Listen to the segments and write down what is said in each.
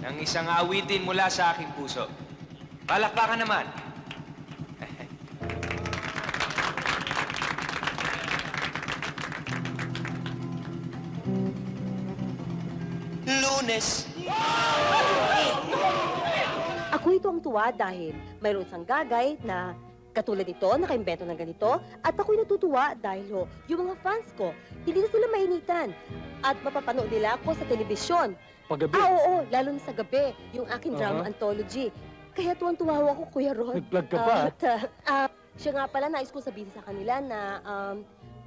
ng isang awitin mula sa aking puso. Palakpakan naman. Lunes. Ako ito ang tuwa dahil mayroon isang gagay na katulad nito, nakaimbento ng ganito, at ako'y natutuwa dahil yung mga fans ko, hindi na sila mainitan. At mapapanood nila ako sa telebisyon. Paggabi? Oo, lalo na sa gabi, yung aking drama anthology. Kaya tuwang-tuwa ako, Kuya Rod. Nag-vlog ka pa, At siya nga pala, nais kong sabihin sa kanila na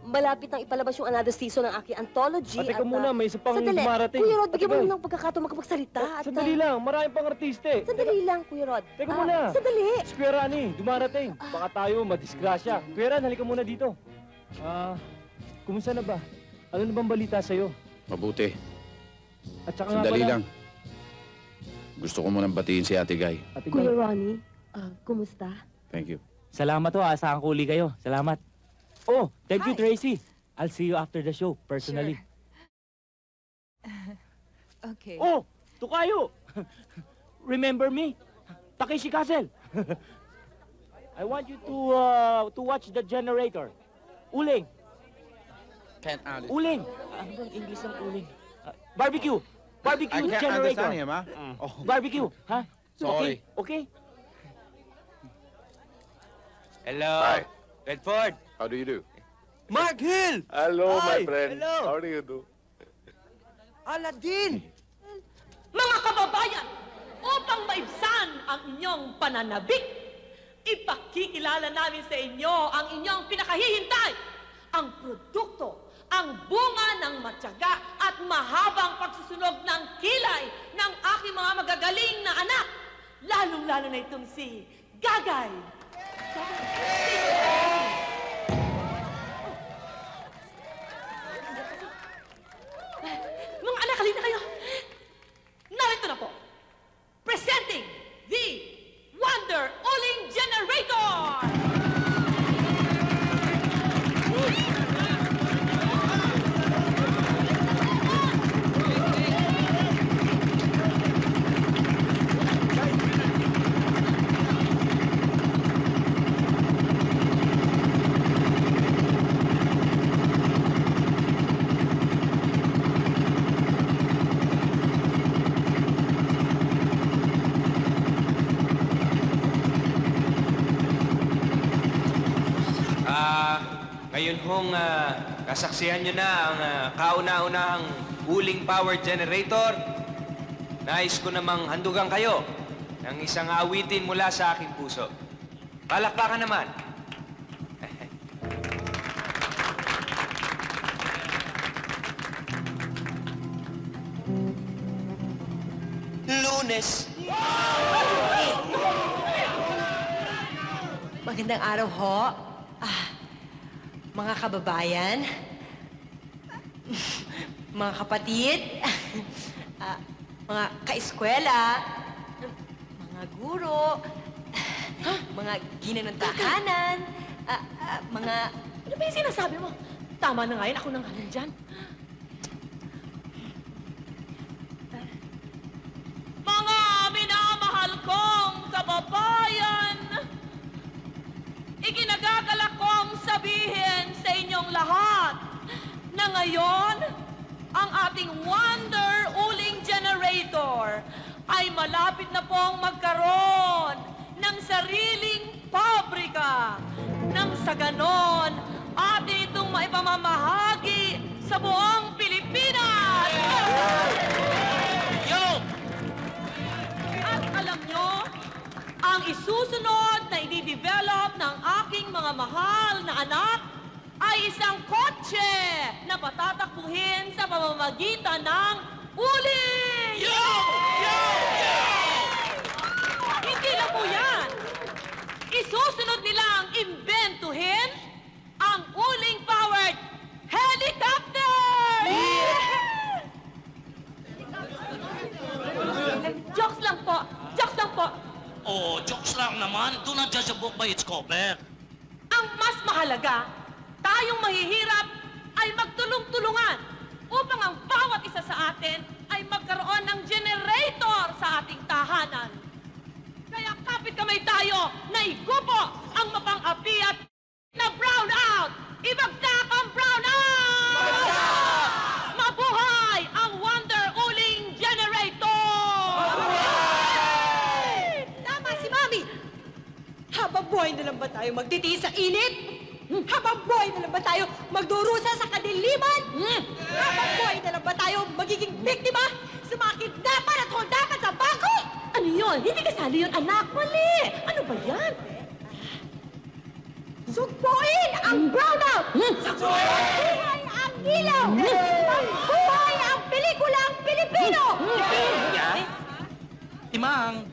malapit nang ipalabas yung another season ng aking anthology. Teka muna, may isa pang Sandali, dumarating. Kuya Rod, bigyan mo Ate ng pagkakataon makapagsalita. Sandali lang, maraming pang artiste. Sandali lang, Kuya Rod. Teka muna. Sandali. Si Kuya Rani, dumarating. Baka tayo madisgrasya. Kuya Ran, halika muna dito. Kumusta na ba? Ano na bang balita sa'yo? Mabuti. At saka nga Sandali pala, lang. Gusto ko munang batiin si Ate Guy. Ate Kuya Guy. Ronnie, kumusta? Thank you. Salamat ho, asahan ko uli kayo. Salamat. Oh, thank you, Tracy. I'll see you after the show, personally. Okay. Oh, Tukayo! Remember me? Takeshi Castle. I want you to watch The Generator. Uling. Can't understand. Uling. Ano bang English ng uling? Barbecue. Barbecue I can't Generator. understand him, huh? Oh. Barbecue, ha? Sorry. Okay? Hello. Hi. Bedford. How do you do? Mark Hill! Hello, my Hi, friend. hello. How do you do? Aladdin! Mga kababayan, upang maibsan ang inyong pananabik, ipakikilala namin sa inyo ang inyong pinakahihintay, ang produkto, ang bunga ng matyaga at mahabang pagsusunog ng kilay ng aking mga magagaling na anak, lalong-lalo na itong si Gagay. Mga anak, halina kayo. Narito na po. Presenting the Wonder Uling Generator! Ngayon hong kasaksihan nyo na ang kauna-unahang Uling Power Generator, nais ko namang handugan kayo ng isang awitin mula sa aking puso. Palakpakan naman. Lunes. Magandang araw ho. Mga kababayan, mga kapatid, mga kaeskwela, mga guro, mga ginanong tahanan, mga... Ano ba yung sinasabi mo? Tama na nga yun, ako nang halin dyan. Mga minamahal kong kababayan, iginagagalak kong sabihin sa inyong lahat na ngayon, ang ating Wonder Uling Generator ay malapit na pong magkaroon ng sariling pabrika. Nang sa ganon, atin itong maipamamahagi sa buong Pilipinas! Yo! At alam nyo, ang isusunod na i-develop ng aking mga mahal na anak ay isang kotse na patatakbuhin sa pamamagitan ng uling! Yo! Yo! Yo! Hindi lang po yan. Isusunod nilang imbentuhin ang uling-powered helicopter! Jokes lang po. Jokes lang po. Oh, jokes lang naman. Do not judge a book by its cover. Ang mas mahalaga, tayong mahihirap ay magtulong-tulungan upang ang bawat isa sa atin ay magkaroon ng generator sa na lang ba tayo magtitiis sa init? Habang buhay na lang ba tayo magdurusa sa kadiliman? Habang buhay na lang ba tayo magiging biktima sa mga kidnapan at holdapan sa bangko? Ano yun? Hindi kasali yun, anak. Mali. Ano ba yan? Sugpuin ang brownout! Magbuhay ang ilaw! Magbuhay ang pelikulang Pilipino! Timang,